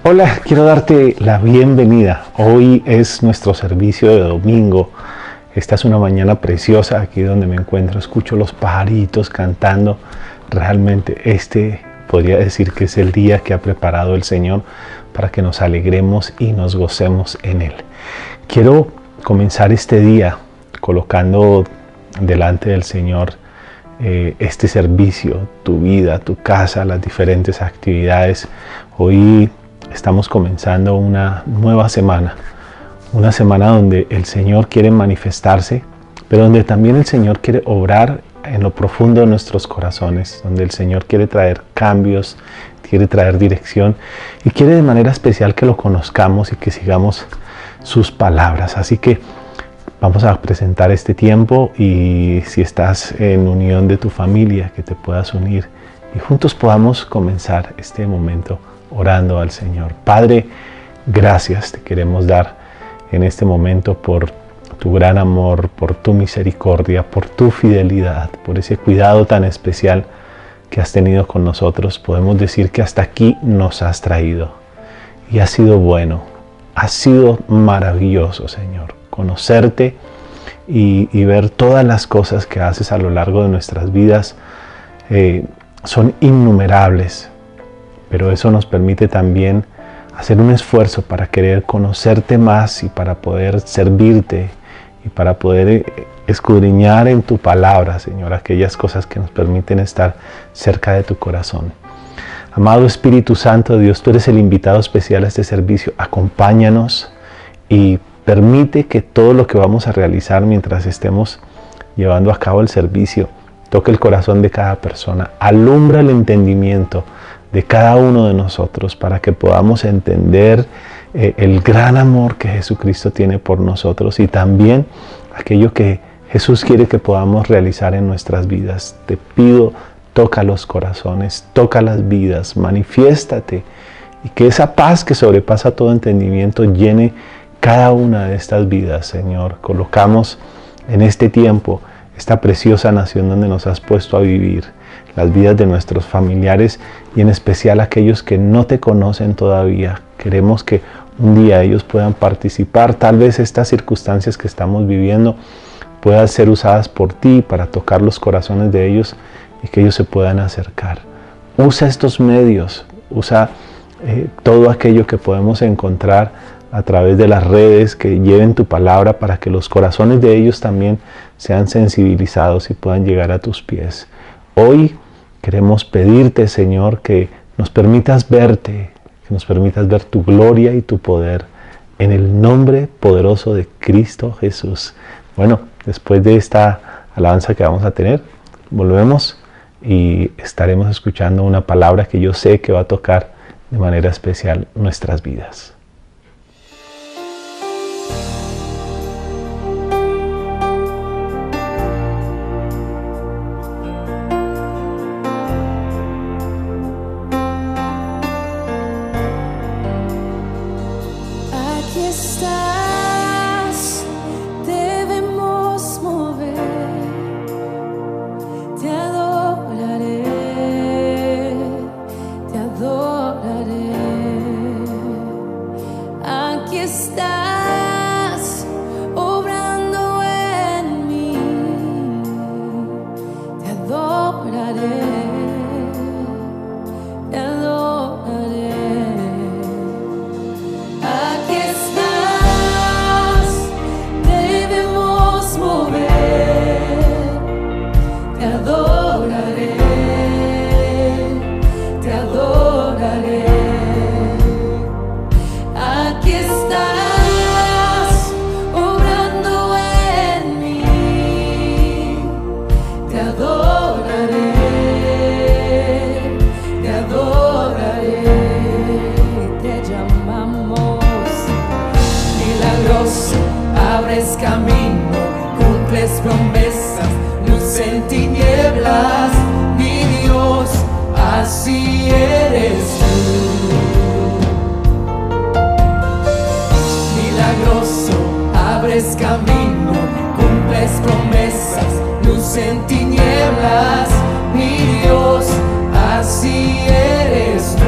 Hola, quiero darte la bienvenida. Hoy es nuestro servicio de domingo. Esta es una mañana preciosa aquí donde me encuentro. Escucho los pajaritos cantando. Realmente podría decir que es el día que ha preparado el Señor para que nos alegremos y nos gocemos en Él. Quiero comenzar este día colocando delante del Señor este servicio, tu vida, tu casa, las diferentes actividades. Hoy estamos comenzando una nueva semana, una semana donde el Señor quiere manifestarse, pero donde también el Señor quiere obrar en lo profundo de nuestros corazones, donde el Señor quiere traer cambios, quiere traer dirección y quiere de manera especial que lo conozcamos y que sigamos sus palabras. Así que vamos a presentar este tiempo y si estás en unión de tu familia, que te puedas unir y juntos podamos comenzar este momento orando al Señor. Padre, gracias te queremos dar en este momento por tu gran amor, por tu misericordia, por tu fidelidad, por ese cuidado tan especial que has tenido con nosotros. Podemos decir que hasta aquí nos has traído y ha sido bueno, ha sido maravilloso, Señor, conocerte y ver todas las cosas que haces a lo largo de nuestras vidas. Son innumerables, pero eso nos permite también hacer un esfuerzo para querer conocerte más y para poder servirte y para poder escudriñar en tu palabra, Señor, aquellas cosas que nos permiten estar cerca de tu corazón. Amado Espíritu Santo, Dios, tú eres el invitado especial a este servicio. Acompáñanos y permite que todo lo que vamos a realizar mientras estemos llevando a cabo el servicio toque el corazón de cada persona, alumbra el entendimiento de cada uno de nosotros para que podamos entender el gran amor que Jesucristo tiene por nosotros y también aquello que Jesús quiere que podamos realizar en nuestras vidas. Te pido, toca los corazones, toca las vidas, manifiéstate y que esa paz que sobrepasa todo entendimiento llene cada una de estas vidas, Señor. Colocamos en este tiempo esta preciosa nación donde nos has puesto a vivir, las vidas de nuestros familiares y en especial aquellos que no te conocen todavía. Queremos que un día ellos puedan participar. Tal vez estas circunstancias que estamos viviendo puedan ser usadas por ti para tocar los corazones de ellos y que ellos se puedan acercar. Usa estos medios, usa todo aquello que podemos encontrar a través de las redes que lleven tu palabra para que los corazones de ellos también sean sensibilizados y puedan llegar a tus pies. Hoy queremos pedirte, Señor, que nos permitas verte, que nos permitas ver tu gloria y tu poder en el nombre poderoso de Cristo Jesús. Bueno, después de esta alabanza que vamos a tener, volvemos y estaremos escuchando una palabra que yo sé que va a tocar de manera especial nuestras vidas. Promesas, luz en tinieblas, mi Dios, así eres tú. Milagroso, abres camino, cumples promesas, luz en tinieblas, mi Dios, así eres tú.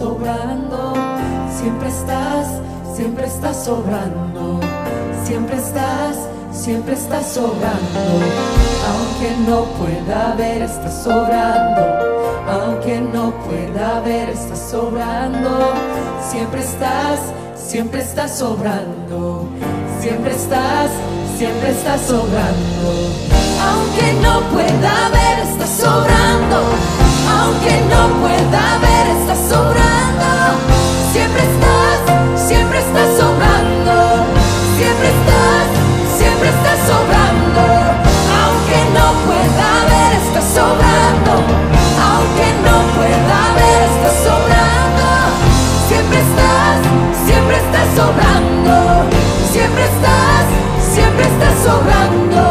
sobrando. Siempre estás sobrando. Siempre estás sobrando. Aunque no pueda ver, estás sobrando. Aunque no pueda ver, estás sobrando. Siempre estás sobrando. Siempre estás sobrando. Aunque no pueda ver, estás sobrando. Aunque no pueda ver, estás sobrando. Siempre estás sobrando. Siempre estás sobrando. Aunque no pueda ver, estás sobrando. Aunque no pueda ver, estás sobrando. Siempre estás sobrando. Siempre estás sobrando.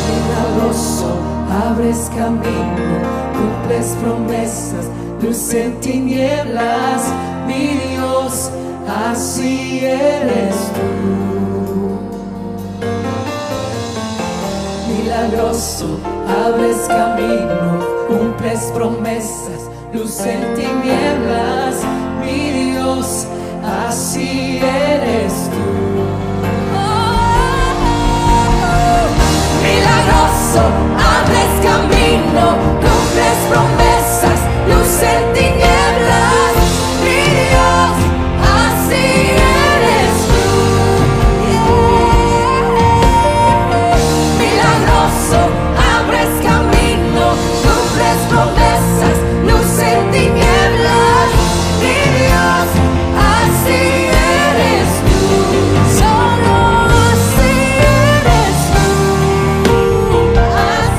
Milagroso, abres camino, cumples promesas, luz en tinieblas. Mi Dios, así eres tú. Milagroso, abres camino, cumples promesas, luz en tinieblas. Mi Dios, así eres tú. Milagroso, abres camino, cumples promesas, luz en tinieblas. Mi Dios, así eres tú. Milagroso, abres camino, cumples promesas, luz en tinieblas. Mi Dios, así eres tú. Solo así eres tú. Así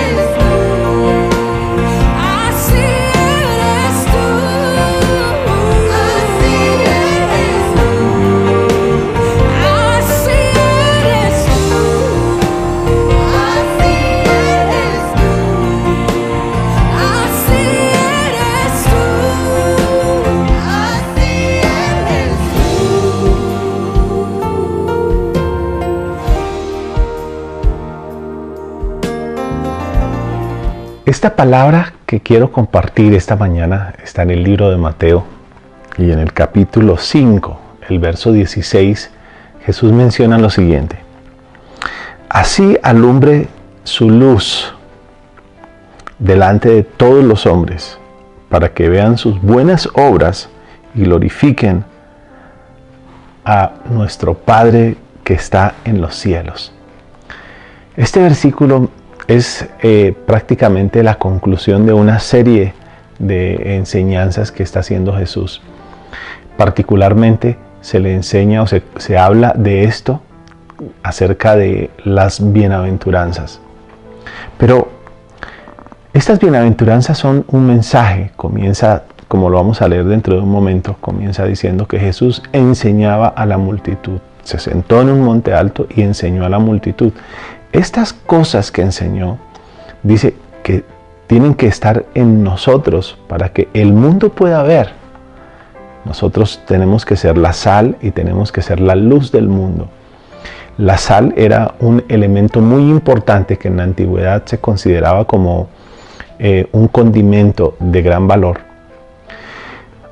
eres tú. Así eres tú. Así eres tú. Así eres tú. Así eres tú. Así eres Esta palabra que quiero compartir esta mañana está en el libro de Mateo y en el capítulo 5, el verso 16, Jesús menciona lo siguiente: así alumbre su luz delante de todos los hombres, para que vean sus buenas obras y glorifiquen a nuestro Padre que está en los cielos. Este versículo es prácticamente la conclusión de una serie de enseñanzas que está haciendo Jesús. Particularmente se le enseña o se habla de esto acerca de las bienaventuranzas. Pero estas bienaventuranzas son un mensaje. Comienza, como lo vamos a leer dentro de un momento, comienza diciendo que Jesús enseñaba a la multitud. Se sentó en un monte alto y enseñó a la multitud. Estas cosas que enseñó, dice que tienen que estar en nosotros para que el mundo pueda ver. Nosotros tenemos que ser la sal y tenemos que ser la luz del mundo. La sal era un elemento muy importante que en la antigüedad se consideraba como un condimento de gran valor.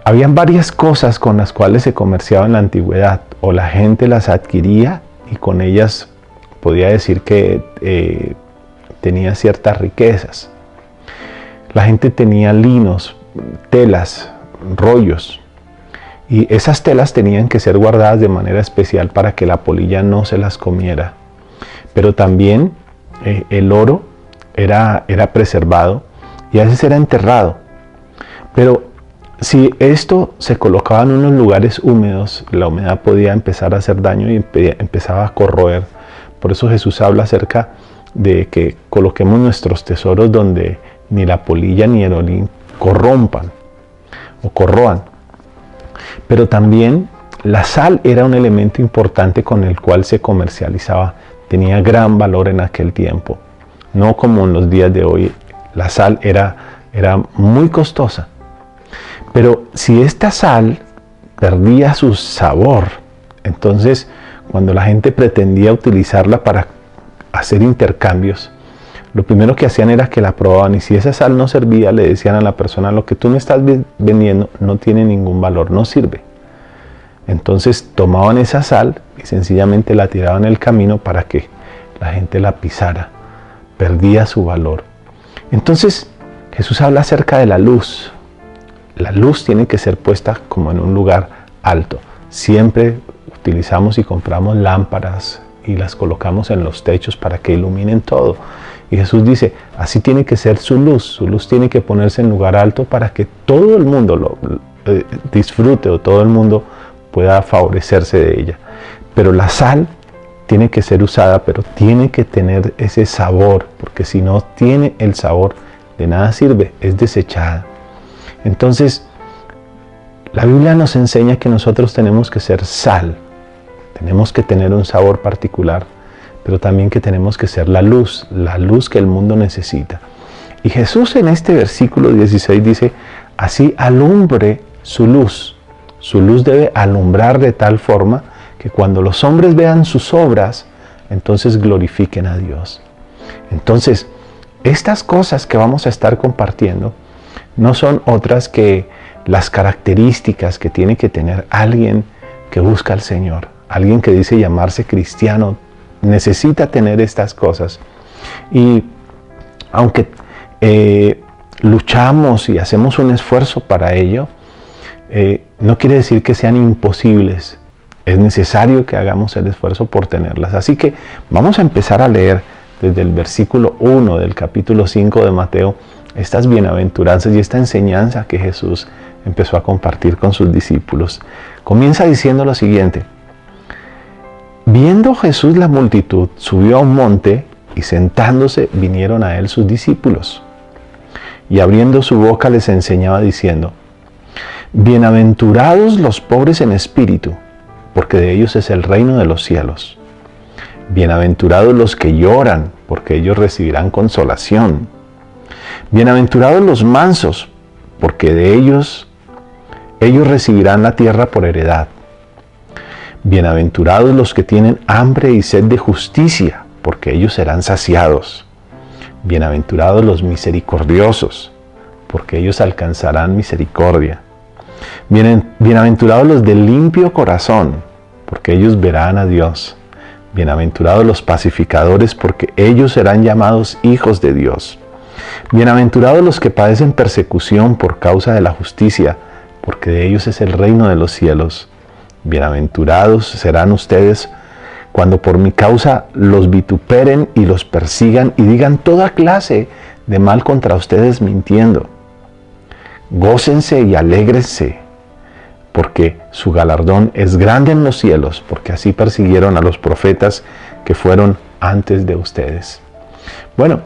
Habían varias cosas con las cuales se comerciaba en la antigüedad, o la gente las adquiría y con ellas podía decir que tenía ciertas riquezas. La gente tenía linos, telas, rollos, y esas telas tenían que ser guardadas de manera especial para que la polilla no se las comiera. Pero también el oro era preservado y a veces era enterrado. Pero si esto se colocaba en unos lugares húmedos, la humedad podía empezar a hacer daño y empezaba a corroer. Por eso Jesús habla acerca de que coloquemos nuestros tesoros donde ni la polilla ni el orín corrompan o corroan. Pero también la sal era un elemento importante con el cual se comercializaba. Tenía gran valor en aquel tiempo. No como en los días de hoy. La sal era muy costosa. Pero si esta sal perdía su sabor, entonces cuando la gente pretendía utilizarla para hacer intercambios, lo primero que hacían era que la probaban, y si esa sal no servía, le decían a la persona: lo que tú me estás vendiendo no tiene ningún valor, no sirve. Entonces tomaban esa sal y sencillamente la tiraban en el camino para que la gente la pisara. Perdía su valor. Entonces Jesús habla acerca de la luz. La luz tiene que ser puesta como en un lugar alto. Siempre utilizamos y compramos lámparas y las colocamos en los techos para que iluminen todo. Y Jesús dice, así tiene que ser su luz tiene que ponerse en lugar alto para que todo el mundo lo disfrute, o todo el mundo pueda favorecerse de ella. Pero la sal tiene que ser usada, pero tiene que tener ese sabor, porque si no tiene el sabor, de nada sirve, es desechada. Entonces, la Biblia nos enseña que nosotros tenemos que ser sal, tenemos que tener un sabor particular, pero también que tenemos que ser la luz que el mundo necesita. Y Jesús en este versículo 16 dice, así alumbre su luz. Su luz debe alumbrar de tal forma que cuando los hombres vean sus obras, entonces glorifiquen a Dios. Entonces, estas cosas que vamos a estar compartiendo no son otras que las características que tiene que tener alguien que busca al Señor. Alguien que dice llamarse cristiano necesita tener estas cosas. Y aunque luchamos y hacemos un esfuerzo para ello, no quiere decir que sean imposibles. Es necesario que hagamos el esfuerzo por tenerlas. Así que vamos a empezar a leer desde el versículo 1 del capítulo 5 de Mateo estas bienaventuranzas y esta enseñanza que Jesús empezó a compartir con sus discípulos. Comienza diciendo lo siguiente: viendo Jesús la multitud, subió a un monte y sentándose vinieron a él sus discípulos. Y abriendo su boca les enseñaba diciendo: bienaventurados los pobres en espíritu, porque de ellos es el reino de los cielos. Bienaventurados los que lloran, porque ellos recibirán consolación. Bienaventurados los mansos, porque de ellos recibirán la tierra por heredad. Bienaventurados los que tienen hambre y sed de justicia, porque ellos serán saciados. Bienaventurados los misericordiosos, porque ellos alcanzarán misericordia. Bienaventurados los de limpio corazón, porque ellos verán a Dios. Bienaventurados los pacificadores, porque ellos serán llamados hijos de Dios. Bienaventurados los que padecen persecución por causa de la justicia, porque de ellos es el reino de los cielos. Bienaventurados serán ustedes cuando por mi causa los vituperen y los persigan y digan toda clase de mal contra ustedes mintiendo. Gócense y alégrense, porque su galardón es grande en los cielos, porque así persiguieron a los profetas que fueron antes de ustedes. Bueno,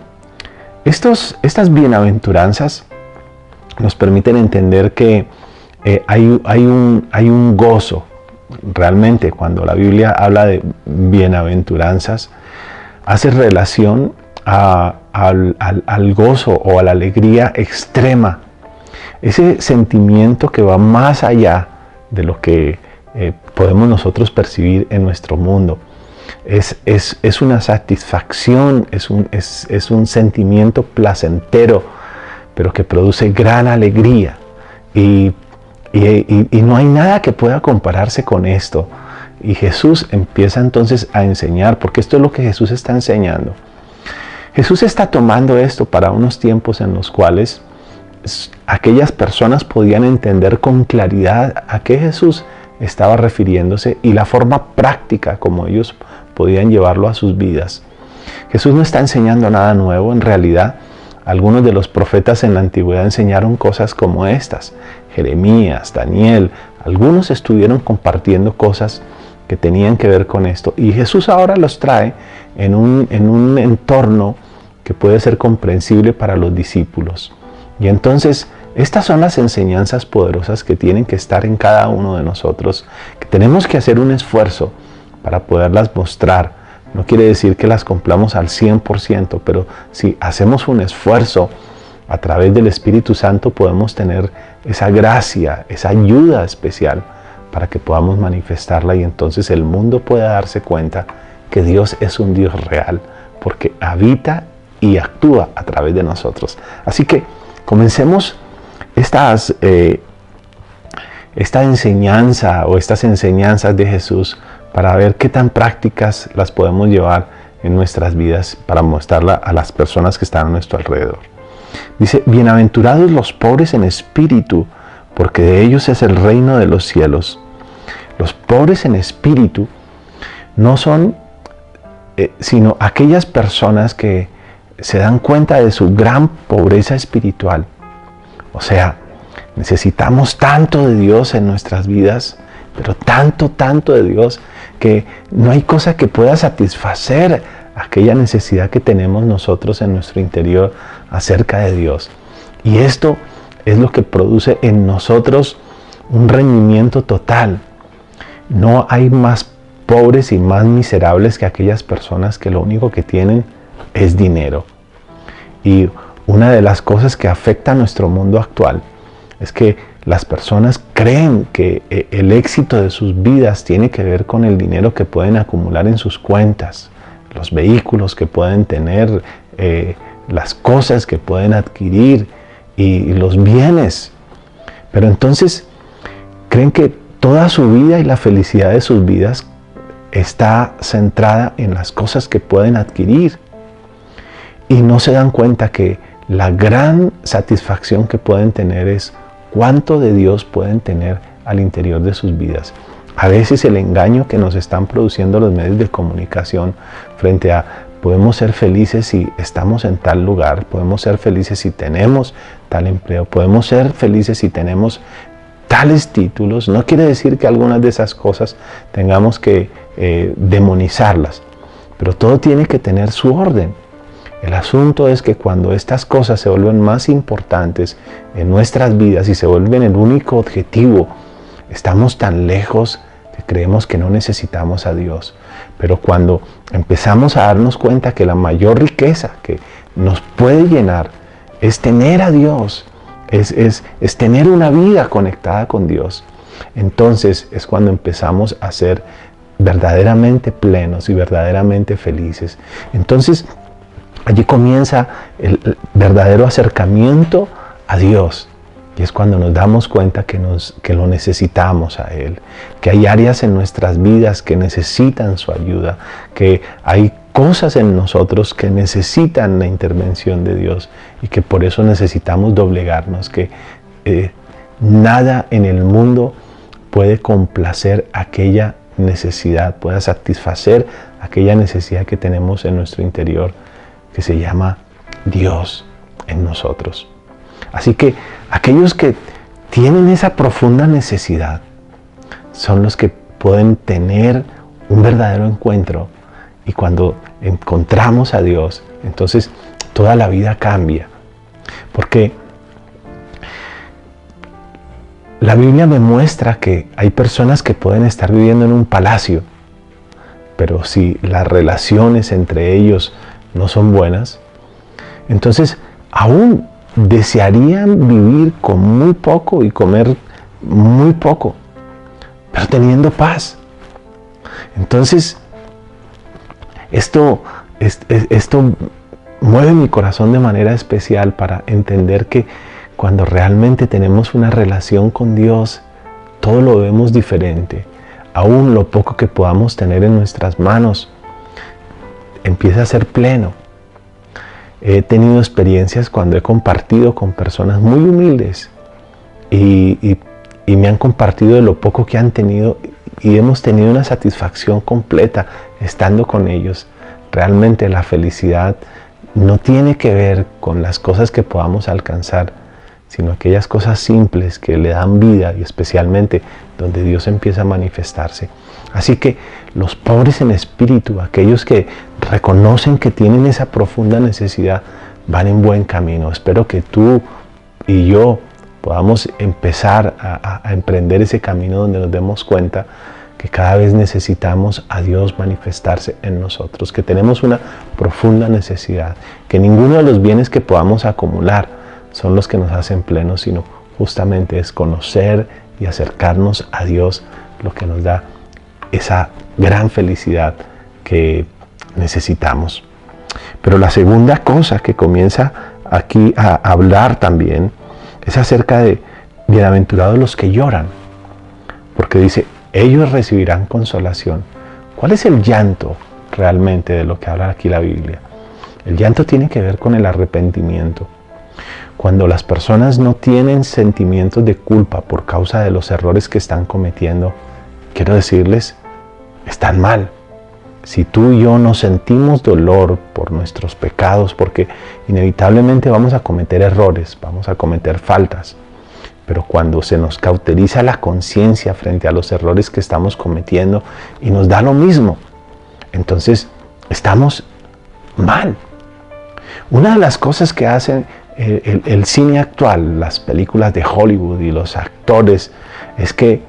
estas bienaventuranzas nos permiten entender que hay un gozo. Realmente, cuando la Biblia habla de bienaventuranzas, hace relación al gozo o a la alegría extrema. Ese sentimiento que va más allá de lo que podemos nosotros percibir en nuestro mundo. Es una satisfacción, es un sentimiento placentero, pero que produce gran alegría. Y no hay nada que pueda compararse con esto. Y Jesús empieza entonces a enseñar, porque esto es lo que Jesús está enseñando. Jesús está tomando esto para unos tiempos en los cuales aquellas personas podían entender con claridad a qué Jesús estaba refiriéndose y la forma práctica como ellos podían llevarlo a sus vidas. Jesús no está enseñando nada nuevo. En realidad, algunos de los profetas en la antigüedad enseñaron cosas como estas. Jeremías, Daniel, algunos estuvieron compartiendo cosas que tenían que ver con esto. Y Jesús ahora los trae en un entorno que puede ser comprensible para los discípulos. Y entonces, estas son las enseñanzas poderosas que tienen que estar en cada uno de nosotros, que tenemos que hacer un esfuerzo para poderlas mostrar. No quiere decir que las cumplamos al 100%, pero si hacemos un esfuerzo a través del Espíritu Santo, podemos tener esa gracia, esa ayuda especial para que podamos manifestarla y entonces el mundo pueda darse cuenta que Dios es un Dios real, porque habita y actúa a través de nosotros. Así que comencemos esta enseñanza o estas enseñanzas de Jesús para ver qué tan prácticas las podemos llevar en nuestras vidas para mostrarla a las personas que están a nuestro alrededor. Dice, bienaventurados los pobres en espíritu, porque de ellos es el reino de los cielos. Los pobres en espíritu no son sino aquellas personas que se dan cuenta de su gran pobreza espiritual. O sea, necesitamos tanto de Dios en nuestras vidas, pero tanto de Dios, que no hay cosa que pueda satisfacer aquella necesidad que tenemos nosotros en nuestro interior acerca de Dios. Y esto es lo que produce en nosotros un rendimiento total. No hay más pobres y más miserables que aquellas personas que lo único que tienen es dinero. Y una de las cosas que afecta a nuestro mundo actual es que las personas creen que el éxito de sus vidas tiene que ver con el dinero que pueden acumular en sus cuentas, los vehículos que pueden tener, las cosas que pueden adquirir y los bienes. Pero entonces creen que toda su vida y la felicidad de sus vidas está centrada en las cosas que pueden adquirir. Y no se dan cuenta que la gran satisfacción que pueden tener es cuánto de Dios pueden tener al interior de sus vidas. A veces el engaño que nos están produciendo los medios de comunicación frente a podemos ser felices si estamos en tal lugar, podemos ser felices si tenemos tal empleo, podemos ser felices si tenemos tales títulos, no quiere decir que algunas de esas cosas tengamos que demonizarlas, pero todo tiene que tener su orden. El asunto es que cuando estas cosas se vuelven más importantes en nuestras vidas y se vuelven el único objetivo, estamos tan lejos que creemos que no necesitamos a Dios. Pero cuando empezamos a darnos cuenta que la mayor riqueza que nos puede llenar es tener a Dios, es tener una vida conectada con Dios, entonces es cuando empezamos a ser verdaderamente plenos y verdaderamente felices. Entonces, allí comienza el verdadero acercamiento a Dios. Y es cuando nos damos cuenta que lo necesitamos a Él. Que hay áreas en nuestras vidas que necesitan su ayuda. Que hay cosas en nosotros que necesitan la intervención de Dios. Y que por eso necesitamos doblegarnos. Que nada en el mundo puede complacer aquella necesidad, pueda satisfacer aquella necesidad que tenemos en nuestro interior, que se llama Dios en nosotros. Así que aquellos que tienen esa profunda necesidad son los que pueden tener un verdadero encuentro, y cuando encontramos a Dios, entonces toda la vida cambia. Porque la Biblia me muestra que hay personas que pueden estar viviendo en un palacio, pero si las relaciones entre ellos no son buenas, entonces aún desearían vivir con muy poco y comer muy poco, pero teniendo paz. Entonces esto mueve mi corazón de manera especial para entender que cuando realmente tenemos una relación con Dios, todo lo vemos diferente. Aún lo poco que podamos tener en nuestras manos empieza a ser pleno. He tenido experiencias cuando he compartido con personas muy humildes y me han compartido de lo poco que han tenido, y hemos tenido una satisfacción completa estando con ellos. Realmente la felicidad no tiene que ver con las cosas que podamos alcanzar, sino aquellas cosas simples que le dan vida, y especialmente donde Dios empieza a manifestarse. Así que los pobres en espíritu, aquellos que reconocen que tienen esa profunda necesidad, van en buen camino. Espero que tú y yo podamos empezar a emprender ese camino donde nos demos cuenta que cada vez necesitamos a Dios manifestarse en nosotros, que tenemos una profunda necesidad, que ninguno de los bienes que podamos acumular son los que nos hacen plenos, sino justamente es conocer y acercarnos a Dios lo que nos da esa gran felicidad que necesitamos. Pero la segunda cosa que comienza aquí a hablar también es acerca de bienaventurados los que lloran, porque dice, ellos recibirán consolación. ¿Cuál es el llanto realmente de lo que habla aquí la Biblia? El llanto tiene que ver con el arrepentimiento. Cuando las personas no tienen sentimientos de culpa por causa de los errores que están cometiendo, quiero decirles, están mal. Si tú y yo no sentimos dolor por nuestros pecados, porque inevitablemente vamos a cometer errores, vamos a cometer faltas, pero cuando se nos cauteriza la conciencia frente a los errores que estamos cometiendo y nos da lo mismo, entonces estamos mal. Una de las cosas que hacen el cine actual, las películas de Hollywood y los actores, es que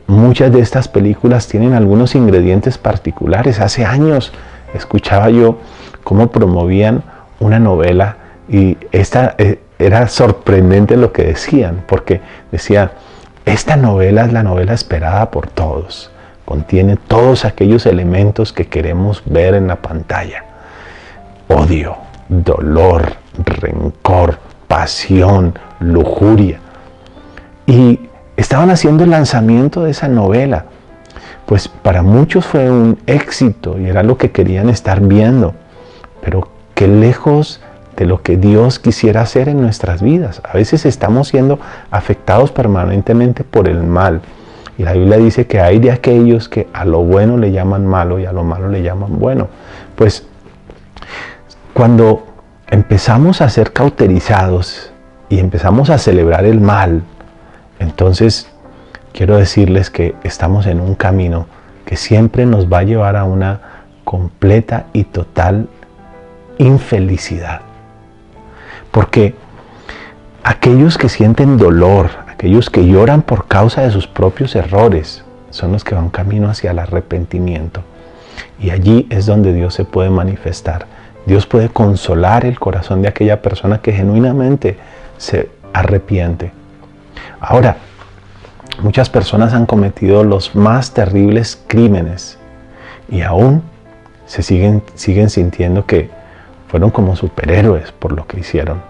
muchas de estas películas tienen algunos ingredientes particulares. Hace años escuchaba yo cómo promovían una novela y esta era sorprendente lo que decían, porque decían, esta novela es la novela esperada por todos, contiene todos aquellos elementos que queremos ver en la pantalla: odio, dolor, rencor, pasión, lujuria. Y estaban haciendo el lanzamiento de esa novela. Pues para muchos fue un éxito y era lo que querían estar viendo. Pero qué lejos de lo que Dios quisiera hacer en nuestras vidas. A veces estamos siendo afectados permanentemente por el mal. Y la Biblia dice que hay de aquellos que a lo bueno le llaman malo y a lo malo le llaman bueno. Pues cuando empezamos a ser cauterizados y empezamos a celebrar el mal, entonces quiero decirles que estamos en un camino que siempre nos va a llevar a una completa y total infelicidad. Porque aquellos que sienten dolor, aquellos que lloran por causa de sus propios errores, son los que van camino hacia el arrepentimiento. Y allí es donde Dios se puede manifestar. Dios puede consolar el corazón de aquella persona que genuinamente se arrepiente. Ahora, muchas personas han cometido los más terribles crímenes y aún se siguen sintiendo que fueron como superhéroes por lo que hicieron.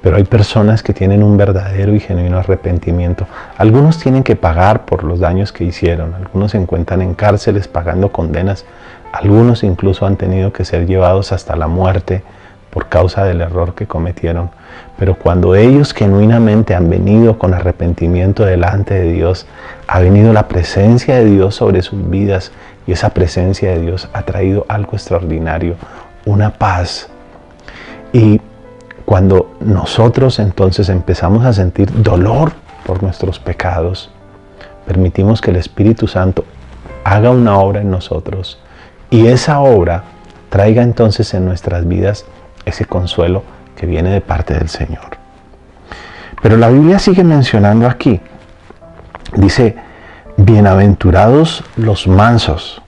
Pero hay personas que tienen un verdadero y genuino arrepentimiento. Algunos tienen que pagar por los daños que hicieron. Algunos se encuentran en cárceles pagando condenas. Algunos incluso han tenido que ser llevados hasta la muerte por causa del error que cometieron. Pero cuando ellos genuinamente han venido con arrepentimiento delante de Dios, ha venido la presencia de Dios sobre sus vidas y esa presencia de Dios ha traído algo extraordinario, una paz. Y cuando nosotros entonces empezamos a sentir dolor por nuestros pecados, permitimos que el Espíritu Santo haga una obra en nosotros y esa obra traiga entonces en nuestras vidas ese consuelo que viene de parte del Señor. Pero la Biblia sigue mencionando aquí, dice, bienaventurados los mansos,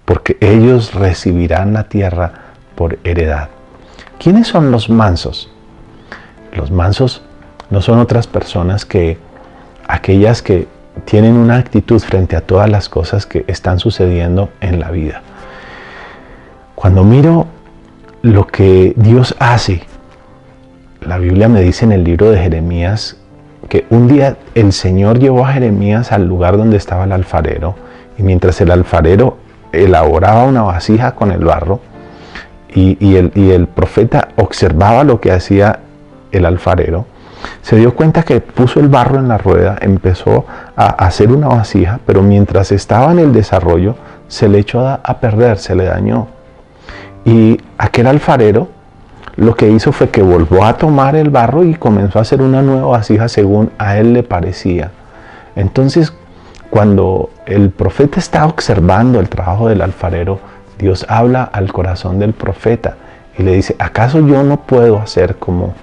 porque ellos recibirán la tierra por heredad. ¿Quiénes son los mansos? Los mansos no son otras personas que aquellas que tienen una actitud frente a todas las cosas que están sucediendo en la vida. Cuando miro lo que Dios hace, la Biblia me dice en el libro de Jeremías que un día el Señor llevó a Jeremías al lugar donde estaba el alfarero y mientras el alfarero elaboraba una vasija con el barro y el profeta observaba lo que hacía el alfarero, se dio cuenta que puso el barro en la rueda, empezó a hacer una vasija, pero mientras estaba en el desarrollo se le echó a perder, se le dañó. Y aquel alfarero lo que hizo fue que volvió a tomar el barro y comenzó a hacer una nueva vasija según a él le parecía. Entonces, cuando el profeta está observando el trabajo del alfarero, Dios habla al corazón del profeta y le dice, ¿acaso yo no puedo hacer como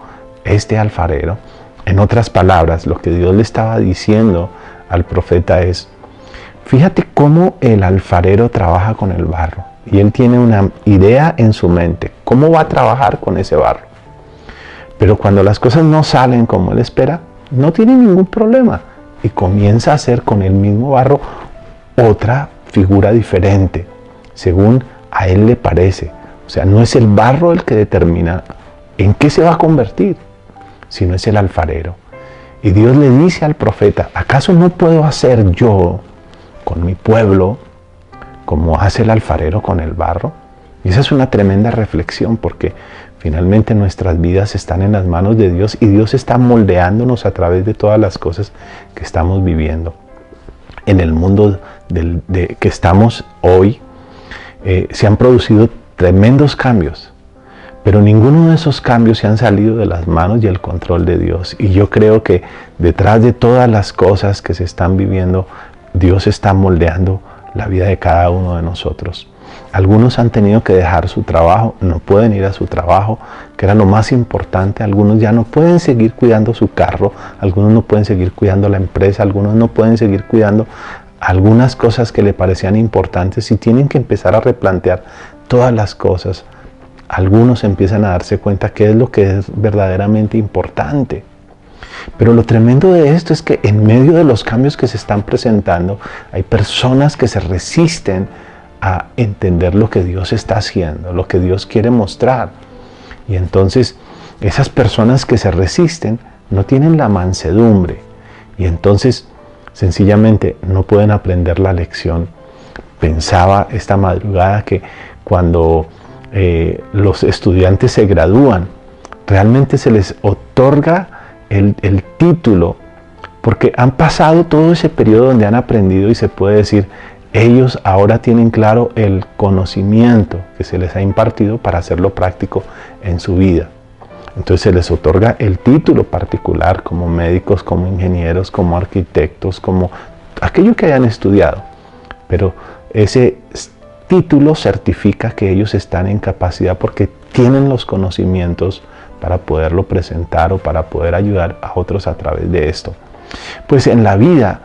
este alfarero? En otras palabras, lo que Dios le estaba diciendo al profeta es, fíjate cómo el alfarero trabaja con el barro. Y él tiene una idea en su mente, cómo va a trabajar con ese barro. Pero cuando las cosas no salen como él espera, no tiene ningún problema. Y comienza a hacer con el mismo barro otra figura diferente, según a él le parece. O sea, no es el barro el que determina en qué se va a convertir, sino es el alfarero. Y Dios le dice al profeta, ¿acaso no puedo hacer yo con mi pueblo como hace el alfarero con el barro? Y esa es una tremenda reflexión, porque finalmente nuestras vidas están en las manos de Dios y Dios está moldeándonos a través de todas las cosas que estamos viviendo. En el mundo que estamos hoy se han producido tremendos cambios, pero ninguno de esos cambios se han salido de las manos y el control de Dios. Y yo creo que detrás de todas las cosas que se están viviendo, Dios está moldeando la vida de cada uno de nosotros. Algunos han tenido que dejar su trabajo, no pueden ir a su trabajo, que era lo más importante. Algunos ya no pueden seguir cuidando su carro, algunos no pueden seguir cuidando la empresa, algunos no pueden seguir cuidando algunas cosas que le parecían importantes y tienen que empezar a replantear todas las cosas. Algunos empiezan a darse cuenta qué es lo que es verdaderamente importante. Pero lo tremendo de esto es que en medio de los cambios que se están presentando, hay personas que se resisten a entender lo que Dios está haciendo, lo que Dios quiere mostrar. Y entonces esas personas que se resisten no tienen la mansedumbre y entonces sencillamente no pueden aprender la lección. Pensaba esta madrugada que cuando los estudiantes se gradúan, realmente se les otorga el título, porque han pasado todo ese periodo donde han aprendido y se puede decir, ellos ahora tienen claro el conocimiento que se les ha impartido para hacerlo práctico en su vida. Entonces se les otorga el título particular como médicos, como ingenieros, como arquitectos, como aquello que hayan estudiado. Pero ese título certifica que ellos están en capacidad porque tienen los conocimientos para poderlo presentar o para poder ayudar a otros a través de esto. Pues en la vida,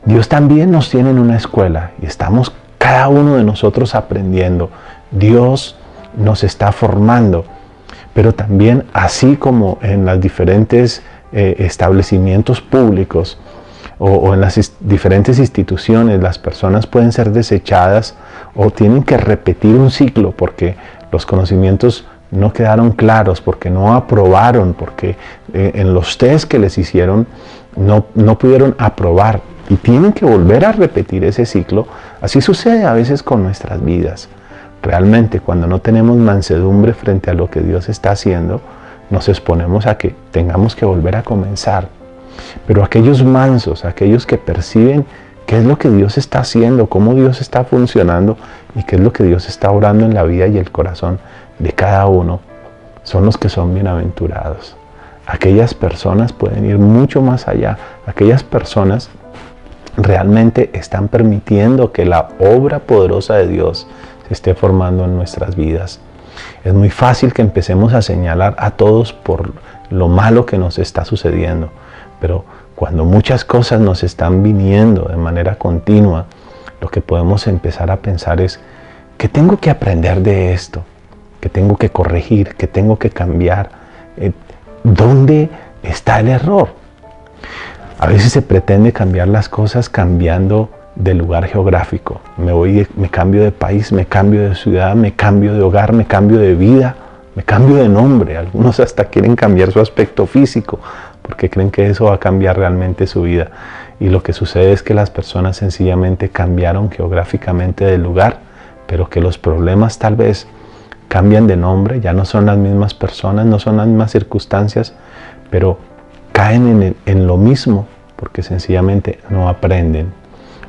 Dios también nos tiene en una escuela y estamos cada uno de nosotros aprendiendo. Dios nos está formando, pero también así como en los diferentes establecimientos públicos o en las diferentes instituciones, las personas pueden ser desechadas o tienen que repetir un ciclo porque los conocimientos no quedaron claros, porque no aprobaron, porque en los test que les hicieron no pudieron aprobar y tienen que volver a repetir ese ciclo. Así sucede a veces con nuestras vidas. Realmente cuando no tenemos mansedumbre frente a lo que Dios está haciendo, nos exponemos a que tengamos que volver a comenzar. Pero aquellos mansos, aquellos que perciben qué es lo que Dios está haciendo, cómo Dios está funcionando y qué es lo que Dios está obrando en la vida y el corazón de cada uno, son los que son bienaventurados. Aquellas personas pueden ir mucho más allá. Aquellas personas realmente están permitiendo que la obra poderosa de Dios se esté formando en nuestras vidas. Es muy fácil que empecemos a señalar a todos por lo malo que nos está sucediendo, pero cuando muchas cosas nos están viniendo de manera continua, lo que podemos empezar a pensar es, ¿qué tengo que aprender de esto? ¿Qué tengo que corregir? ¿Qué tengo que cambiar? ¿Dónde está el error? A veces se pretende cambiar las cosas cambiando de lugar geográfico. Me cambio de país, me cambio de ciudad, me cambio de hogar, me cambio de vida, me cambio de nombre. Algunos hasta quieren cambiar su aspecto físico porque creen que eso va a cambiar realmente su vida. Y lo que sucede es que las personas sencillamente cambiaron geográficamente de lugar, pero que los problemas tal vez cambian de nombre, ya no son las mismas personas, no son las mismas circunstancias, pero caen en lo mismo porque sencillamente no aprenden.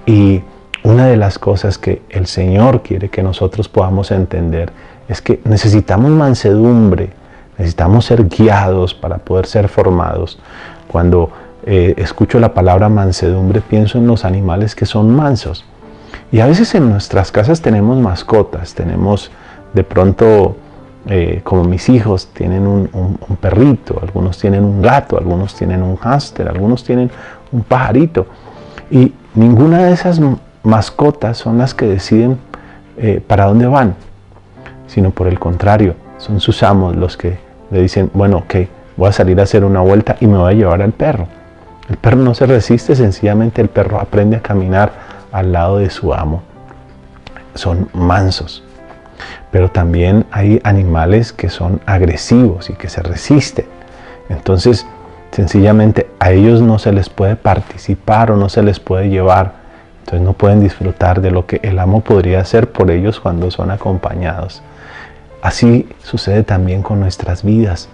Y una de las cosas que el Señor quiere que nosotros podamos entender es que necesitamos mansedumbre, necesitamos ser guiados para poder ser formados. Cuando escucho la palabra mansedumbre, pienso en los animales que son mansos. Y a veces en nuestras casas tenemos mascotas, tenemos de pronto, como mis hijos, tienen un perrito, algunos tienen un gato, algunos tienen un hámster, algunos tienen un pajarito. Y ninguna de esas mascotas son las que deciden para dónde van, sino por el contrario, son sus amos los que le dicen, bueno, ok, voy a salir a hacer una vuelta y me voy a llevar al perro. El perro no se resiste, sencillamente el perro aprende a caminar al lado de su amo. Son mansos. pero también hay animales que son agresivos y que se resisten. Entonces, sencillamente a ellos no se les puede participar o no se les puede llevar. Entonces no pueden disfrutar de lo que el amo podría hacer por ellos cuando son acompañados. Así sucede también con nuestras vidas.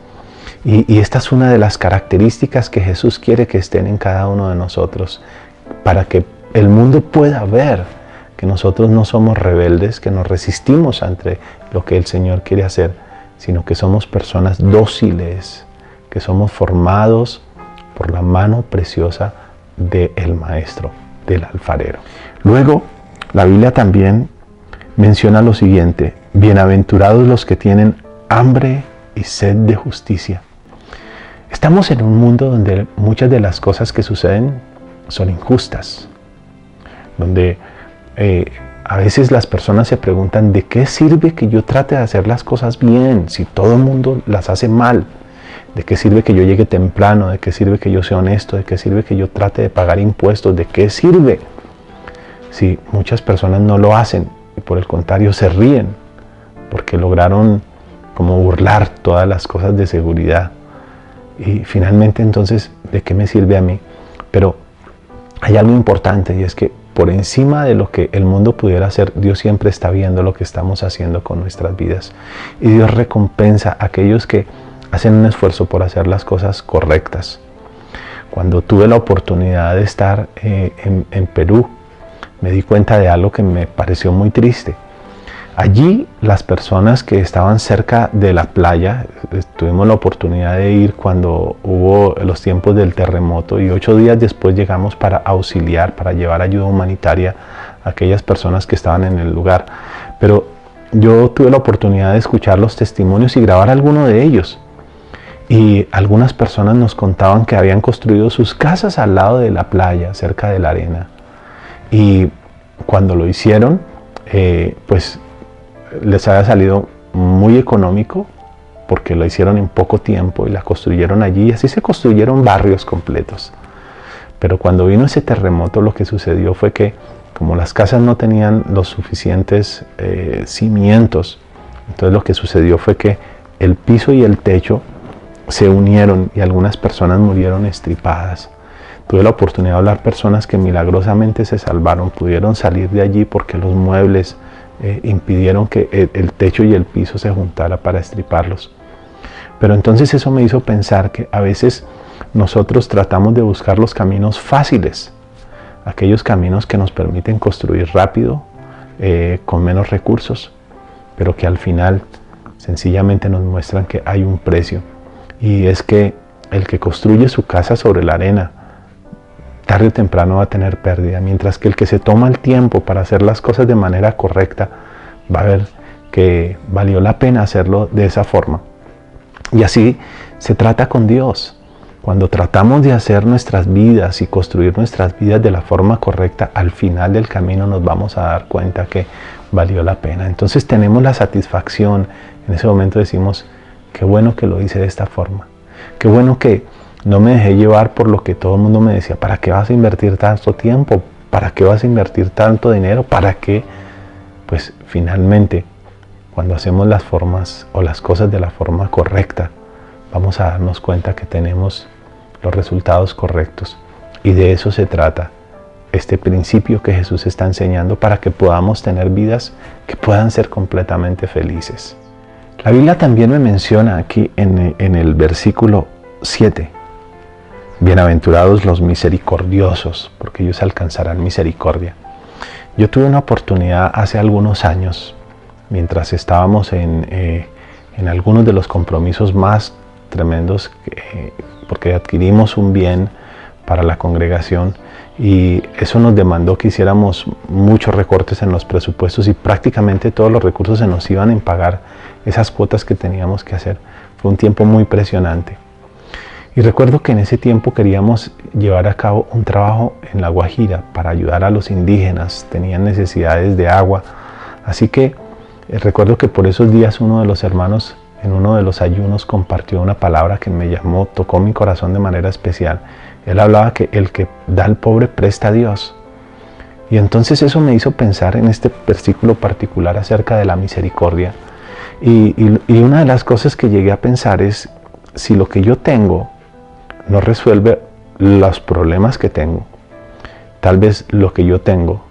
Y esta es una de las características que Jesús quiere que estén en cada uno de nosotros, para que el mundo pueda ver que nosotros no somos rebeldes, que nos resistimos ante lo que el Señor quiere hacer, sino que somos personas dóciles, que somos formados por la mano preciosa del Maestro, del alfarero. Luego, la Biblia también menciona lo siguiente: bienaventurados los que tienen hambre y sed de justicia. Estamos en un mundo donde muchas de las cosas que suceden son injustas, donde a veces las personas se preguntan: ¿de qué sirve que yo trate de hacer las cosas bien si todo el mundo las hace mal? ¿De qué sirve que yo llegue temprano? ¿De qué sirve que yo sea honesto? ¿De qué sirve que yo trate de pagar impuestos? ¿De qué sirve si muchas personas no lo hacen y por el contrario se ríen porque lograron como burlar todas las cosas de seguridad? Y finalmente, entonces, ¿de qué me sirve a mí? Pero hay algo importante, y es que por encima de lo que el mundo pudiera hacer, Dios siempre está viendo lo que estamos haciendo con nuestras vidas. Y Dios recompensa a aquellos que hacen un esfuerzo por hacer las cosas correctas. Cuando tuve la oportunidad de estar en Perú, me di cuenta de algo que me pareció muy triste. Allí las personas que estaban cerca de la playa, tuvimos la oportunidad de ir cuando hubo los tiempos del terremoto, y 8 días después llegamos para auxiliar, para llevar ayuda humanitaria a aquellas personas que estaban en el lugar. Pero yo tuve la oportunidad de escuchar los testimonios y grabar alguno de ellos. Y algunas personas nos contaban que habían construido sus casas al lado de la playa, cerca de la arena. Y cuando lo hicieron, pues les había salido muy económico, porque lo hicieron en poco tiempo y la construyeron allí, y así se construyeron barrios completos. Pero cuando vino ese terremoto, lo que sucedió fue que, como las casas no tenían los suficientes cimientos, entonces lo que sucedió fue que el piso y el techo se unieron y algunas personas murieron estripadas. Tuve la oportunidad de hablar con personas que milagrosamente se salvaron, pudieron salir de allí porque los muebles impidieron que el techo y el piso se juntara para estriparlos. Pero entonces eso me hizo pensar que a veces nosotros tratamos de buscar los caminos fáciles, aquellos caminos que nos permiten construir rápido, con menos recursos, pero que al final sencillamente nos muestran que hay un precio, y es que el que construye su casa sobre la arena tarde o temprano va a tener pérdida, mientras que el que se toma el tiempo para hacer las cosas de manera correcta va a ver que valió la pena hacerlo de esa forma. Y así se trata con Dios. Cuando tratamos de hacer nuestras vidas y construir nuestras vidas de la forma correcta, al final del camino nos vamos a dar cuenta que valió la pena. Entonces tenemos la satisfacción, en ese momento decimos: qué bueno que lo hice de esta forma, qué bueno que no me dejé llevar por lo que todo el mundo me decía: ¿para qué vas a invertir tanto tiempo? ¿Para qué vas a invertir tanto dinero? ¿Para qué? Pues finalmente, cuando hacemos las formas o las cosas de la forma correcta, vamos a darnos cuenta que tenemos los resultados correctos. Y de eso se trata este principio que Jesús está enseñando, para que podamos tener vidas que puedan ser completamente felices. La Biblia también me menciona aquí en el versículo 7: bienaventurados los misericordiosos, porque ellos alcanzarán misericordia. Yo tuve una oportunidad hace algunos años, mientras estábamos en algunos de los compromisos más tremendos, porque adquirimos un bien para la congregación, y eso nos demandó que hiciéramos muchos recortes en los presupuestos, y prácticamente todos los recursos se nos iban en pagar esas cuotas que teníamos que hacer. Fue un tiempo muy presionante. Y recuerdo que en ese tiempo queríamos llevar a cabo un trabajo en La Guajira para ayudar a los indígenas, tenían necesidades de agua. Así que recuerdo que por esos días uno de los hermanos en uno de los ayunos compartió una palabra que me llamó, tocó mi corazón de manera especial. Él hablaba que el que da al pobre presta a Dios. Y entonces eso me hizo pensar en este versículo particular acerca de la misericordia. Y una de las cosas que llegué a pensar es, si lo que yo tengo no resuelve los problemas que tengo, tal vez lo que yo tengo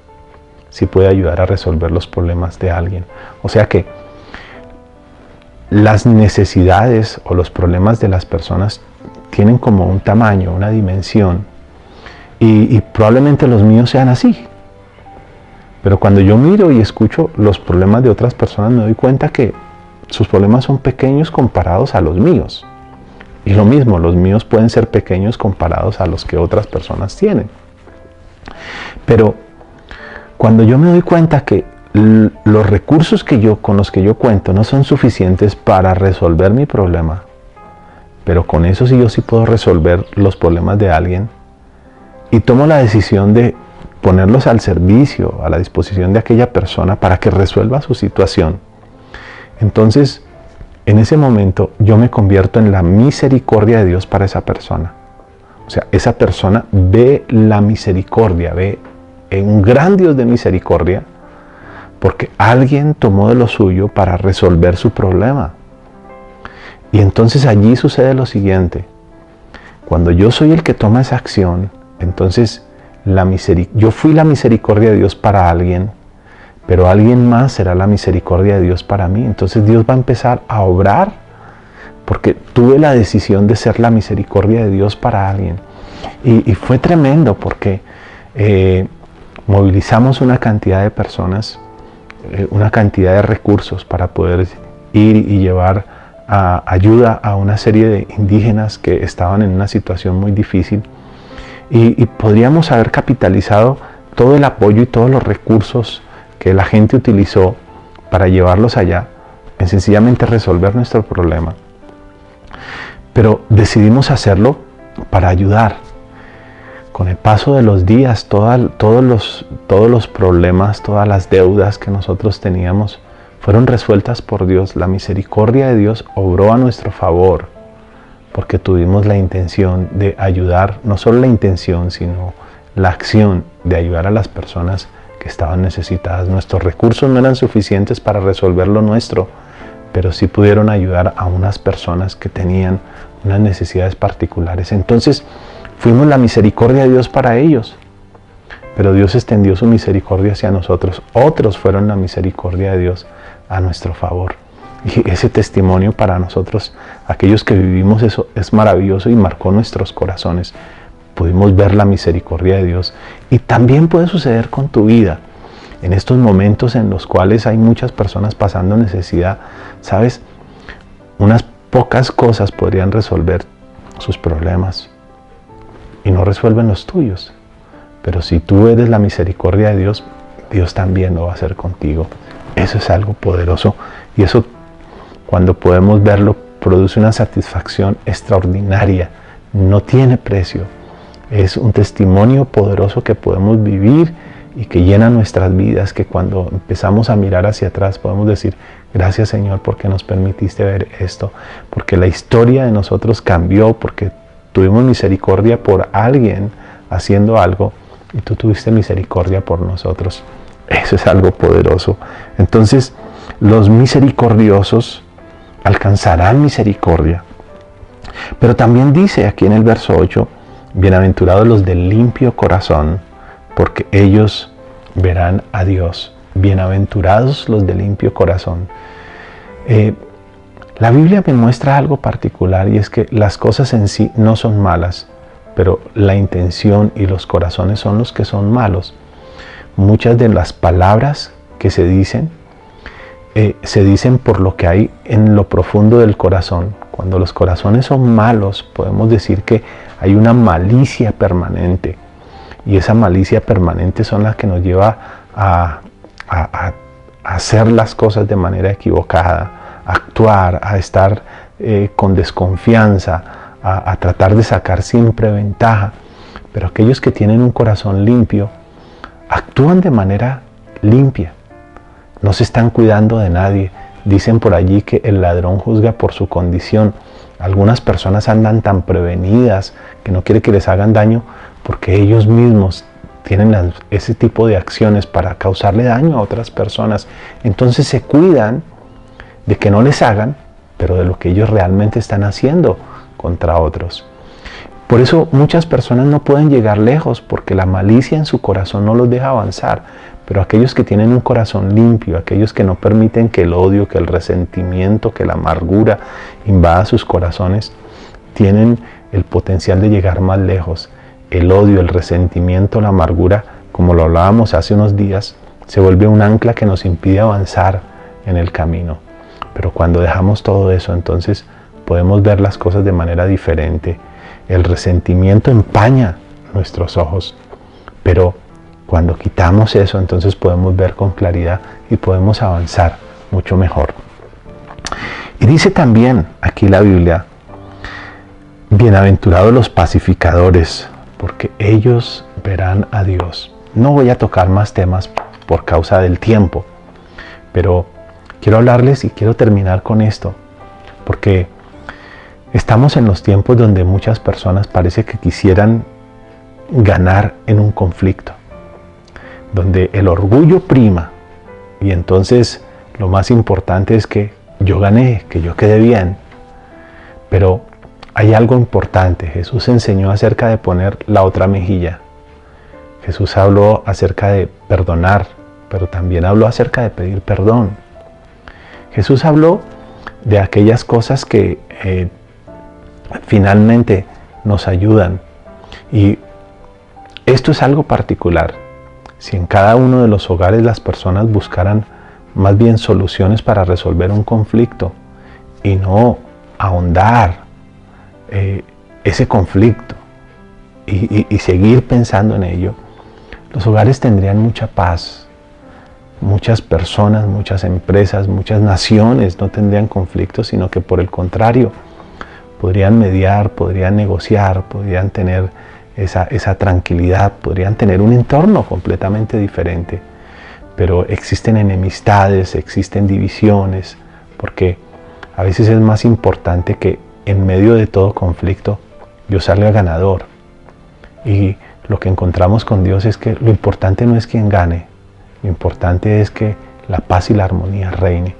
sí puede ayudar a resolver los problemas de alguien. O sea que las necesidades o los problemas de las personas tienen como un tamaño, una dimensión, y probablemente los míos sean así. Pero cuando yo miro y escucho los problemas de otras personas, me doy cuenta que sus problemas son pequeños comparados a los míos. Y lo mismo, los míos pueden ser pequeños comparados a los que otras personas tienen. Pero cuando yo me doy cuenta que los recursos con los que yo cuento no son suficientes para resolver mi problema, pero con eso yo sí puedo resolver los problemas de alguien, y tomo la decisión de ponerlos al servicio, a la disposición de aquella persona para que resuelva su situación, entonces en ese momento yo me convierto en la misericordia de Dios para esa persona. O sea, esa persona ve la misericordia, ve un gran Dios de misericordia, porque alguien tomó de lo suyo para resolver su problema. Y entonces allí sucede lo siguiente: cuando yo soy el que toma esa acción, entonces yo fui la misericordia de Dios para alguien, pero alguien más será la misericordia de Dios para mí. Entonces Dios va a empezar a obrar porque tuve la decisión de ser la misericordia de Dios para alguien. Y fue tremendo porque movilizamos una cantidad de personas, una cantidad de recursos para poder ir y llevar ayuda a una serie de indígenas que estaban en una situación muy difícil. Y podríamos haber capitalizado todo el apoyo y todos los recursos que la gente utilizó para llevarlos allá en sencillamente resolver nuestro problema. Pero decidimos hacerlo para ayudar. Con el paso de los días, todos los problemas, todas las deudas que nosotros teníamos fueron resueltas por Dios. La misericordia de Dios obró a nuestro favor, porque tuvimos la intención de ayudar, no solo la intención, sino la acción de ayudar a las personas que estaban necesitadas. Nuestros recursos no eran suficientes para resolver lo nuestro, pero sí pudieron ayudar a unas personas que tenían unas necesidades particulares. Entonces fuimos la misericordia de Dios para ellos, pero Dios extendió su misericordia hacia nosotros. Otros fueron la misericordia de Dios a nuestro favor. Y ese testimonio para nosotros, aquellos que vivimos eso, es maravilloso y marcó nuestros corazones. Pudimos ver la misericordia de Dios. Y también puede suceder con tu vida. En estos momentos en los cuales hay muchas personas pasando necesidad, ¿sabes? Unas pocas cosas podrían resolver sus problemas y no resuelven los tuyos. Pero si tú eres la misericordia de Dios, Dios también lo va a hacer contigo. Eso es algo poderoso, y eso, cuando podemos verlo, produce una satisfacción extraordinaria. No tiene precio. Es un testimonio poderoso que podemos vivir y que llena nuestras vidas, que cuando empezamos a mirar hacia atrás podemos decir: gracias, Señor, porque nos permitiste ver esto, porque la historia de nosotros cambió, porque tuvimos misericordia por alguien haciendo algo y tú tuviste misericordia por nosotros. Eso es algo poderoso. Entonces, los misericordiosos alcanzarán misericordia. Pero también dice aquí en el verso 8: bienaventurados los de limpio corazón, porque ellos verán a Dios. Bienaventurados los de limpio corazón. La Biblia me muestra algo particular, y es que las cosas en sí no son malas, pero la intención y los corazones son los que son malos. Muchas de las palabras que se dicen por lo que hay en lo profundo del corazón. Cuando los corazones son malos, podemos decir que hay una malicia permanente, y esa malicia permanente son las que nos lleva a hacer las cosas de manera equivocada, a actuar, a estar con desconfianza, a tratar de sacar siempre ventaja. Pero aquellos que tienen un corazón limpio actúan de manera limpia, no se están cuidando de nadie. Dicen por allí que el ladrón juzga por su condición. Algunas personas andan tan prevenidas que no quieren que les hagan daño porque ellos mismos tienen ese tipo de acciones para causarle daño a otras personas. Entonces se cuidan de que no les hagan, pero de lo que ellos realmente están haciendo contra otros. Por eso muchas personas no pueden llegar lejos, porque la malicia en su corazón no los deja avanzar. Pero aquellos que tienen un corazón limpio, aquellos que no permiten que el odio, que el resentimiento, que la amargura invada sus corazones, tienen el potencial de llegar más lejos. El odio, el resentimiento, la amargura, como lo hablábamos hace unos días, se vuelve un ancla que nos impide avanzar en el camino. Pero cuando dejamos todo eso, entonces podemos ver las cosas de manera diferente. El resentimiento empaña nuestros ojos, pero cuando quitamos eso, entonces podemos ver con claridad y podemos avanzar mucho mejor. Y dice también aquí la Biblia: bienaventurados los pacificadores, porque ellos verán a Dios. No voy a tocar más temas por causa del tiempo, pero quiero hablarles y quiero terminar con esto, porque estamos en los tiempos donde muchas personas parece que quisieran ganar en un conflicto, donde el orgullo prima, y entonces lo más importante es que yo gané, que yo quedé bien. Pero hay algo importante. Jesús enseñó acerca de poner la otra mejilla. Jesús habló acerca de perdonar, pero también habló acerca de pedir perdón. Jesús habló de aquellas cosas que finalmente nos ayudan. Y esto es algo particular. Si en cada uno de los hogares las personas buscaran más bien soluciones para resolver un conflicto y no ahondar ese conflicto y seguir pensando en ello, los hogares tendrían mucha paz. Muchas personas, muchas empresas, muchas naciones no tendrían conflictos, sino que por el contrario, podrían mediar, podrían negociar, podrían tener esa tranquilidad, podrían tener un entorno completamente diferente. Pero existen enemistades, existen divisiones, porque a veces es más importante que en medio de todo conflicto yo salga ganador. Y lo que encontramos con Dios es que lo importante no es quién gane, lo importante es que la paz y la armonía reine.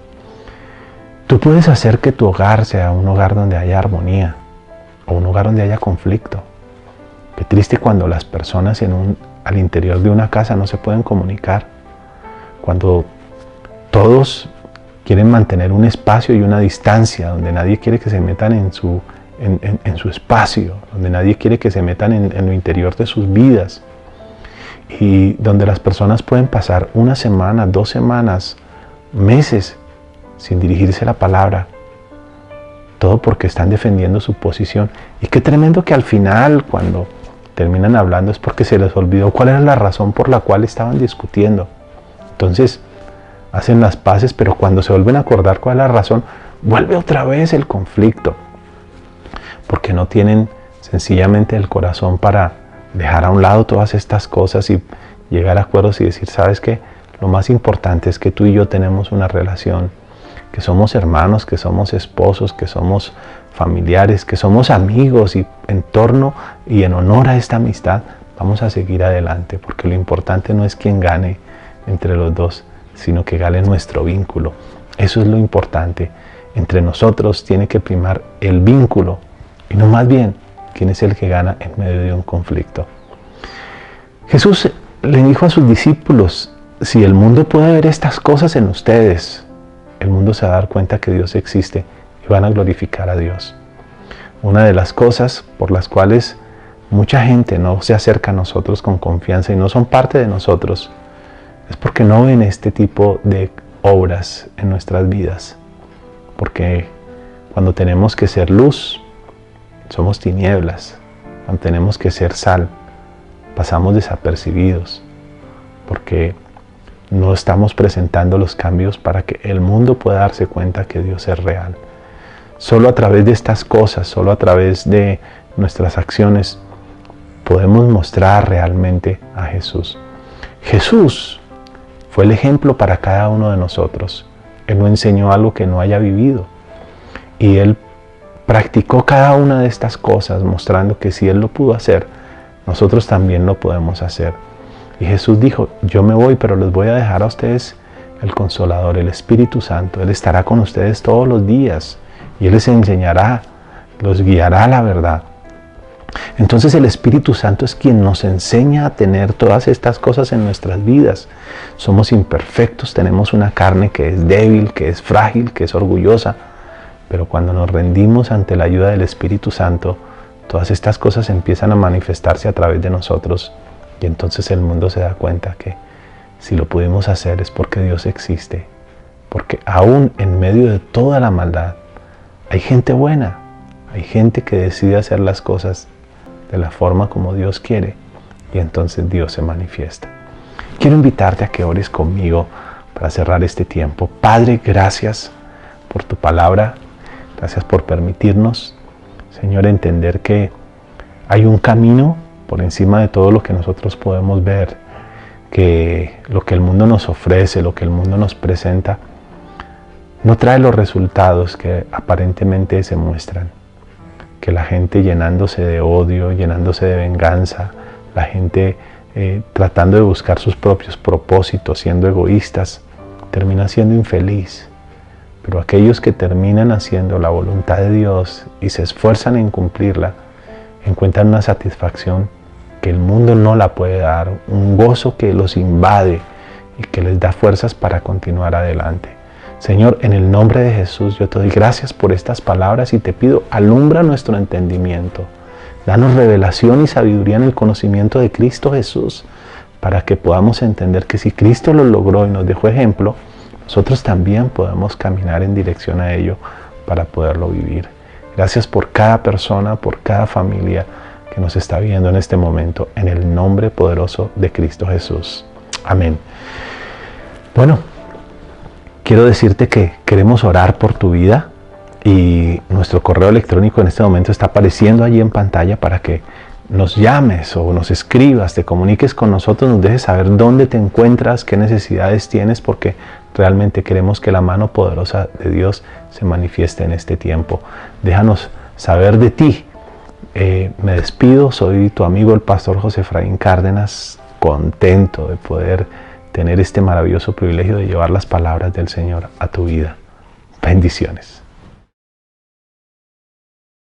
Tú puedes hacer que tu hogar sea un hogar donde haya armonía o un hogar donde haya conflicto. Qué triste cuando las personas al interior de una casa no se pueden comunicar, cuando todos quieren mantener un espacio y una distancia, donde nadie quiere que se metan en su espacio, donde nadie quiere que se metan en lo interior de sus vidas, y donde las personas pueden pasar una semana, 2 semanas, meses sin dirigirse la palabra, todo porque están defendiendo su posición. Y qué tremendo que al final, cuando terminan hablando, es porque se les olvidó cuál era la razón por la cual estaban discutiendo. Entonces hacen las paces, pero cuando se vuelven a acordar cuál es la razón, vuelve otra vez el conflicto, porque no tienen sencillamente el corazón para dejar a un lado todas estas cosas y llegar a acuerdos y decir: ¿sabes qué? Lo más importante es que tú y yo tenemos una relación, que somos hermanos, que somos esposos, que somos familiares, que somos amigos, y en torno y en honor a esta amistad vamos a seguir adelante, porque lo importante no es quién gane entre los dos, sino que gane nuestro vínculo. Eso es lo importante. Entre nosotros tiene que primar el vínculo y no más bien quién es el que gana en medio de un conflicto. Jesús le dijo a sus discípulos: si el mundo puede ver estas cosas en ustedes, el mundo se va a dar cuenta que Dios existe y van a glorificar a Dios. Una de las cosas por las cuales mucha gente no se acerca a nosotros con confianza y no son parte de nosotros es porque no ven este tipo de obras en nuestras vidas. Porque cuando tenemos que ser luz, somos tinieblas. Cuando tenemos que ser sal, pasamos desapercibidos, porque no estamos presentando los cambios para que el mundo pueda darse cuenta que Dios es real. Solo a través de estas cosas, solo a través de nuestras acciones, podemos mostrar realmente a Jesús. Jesús fue el ejemplo para cada uno de nosotros. Él no enseñó algo que no haya vivido. Y Él practicó cada una de estas cosas, mostrando que si Él lo pudo hacer, nosotros también lo podemos hacer. Y Jesús dijo, yo me voy, pero les voy a dejar a ustedes el Consolador, el Espíritu Santo. Él estará con ustedes todos los días y Él les enseñará, los guiará a la verdad. Entonces el Espíritu Santo es quien nos enseña a tener todas estas cosas en nuestras vidas. Somos imperfectos, tenemos una carne que es débil, que es frágil, que es orgullosa, pero cuando nos rendimos ante la ayuda del Espíritu Santo, todas estas cosas empiezan a manifestarse a través de nosotros y entonces el mundo se da cuenta que si lo pudimos hacer es porque Dios existe, porque aún en medio de toda la maldad hay gente buena, hay gente que decide hacer las cosas de la forma como Dios quiere y entonces Dios se manifiesta. Quiero invitarte a que ores conmigo para cerrar este tiempo. Padre, gracias por tu palabra, gracias por permitirnos, Señor, entender que hay un camino por encima de todo lo que nosotros podemos ver, que lo que el mundo nos ofrece, lo que el mundo nos presenta, no trae los resultados que aparentemente se muestran. Que la gente llenándose de odio, llenándose de venganza, la gente tratando de buscar sus propios propósitos, siendo egoístas, termina siendo infeliz. Pero aquellos que terminan haciendo la voluntad de Dios y se esfuerzan en cumplirla, encuentran una satisfacción que el mundo no la puede dar, un gozo que los invade y que les da fuerzas para continuar adelante. Señor, en el nombre de Jesús, yo te doy gracias por estas palabras y te pido, alumbra nuestro entendimiento. Danos revelación y sabiduría en el conocimiento de Cristo Jesús, para que podamos entender que si Cristo lo logró y nos dejó ejemplo, nosotros también podemos caminar en dirección a ello para poderlo vivir. Gracias por cada persona, por cada familia que nos está viendo en este momento, en el nombre poderoso de Cristo Jesús. Amén. Bueno, quiero decirte que queremos orar por tu vida y nuestro correo electrónico en este momento está apareciendo allí en pantalla para que nos llames o nos escribas, te comuniques con nosotros, nos dejes saber dónde te encuentras, qué necesidades tienes, porque realmente queremos que la mano poderosa de Dios se manifieste en este tiempo. Déjanos saber de ti. Me despido, soy tu amigo el pastor José Efraín Cárdenas, contento de poder tener este maravilloso privilegio de llevar las palabras del Señor a tu vida. Bendiciones.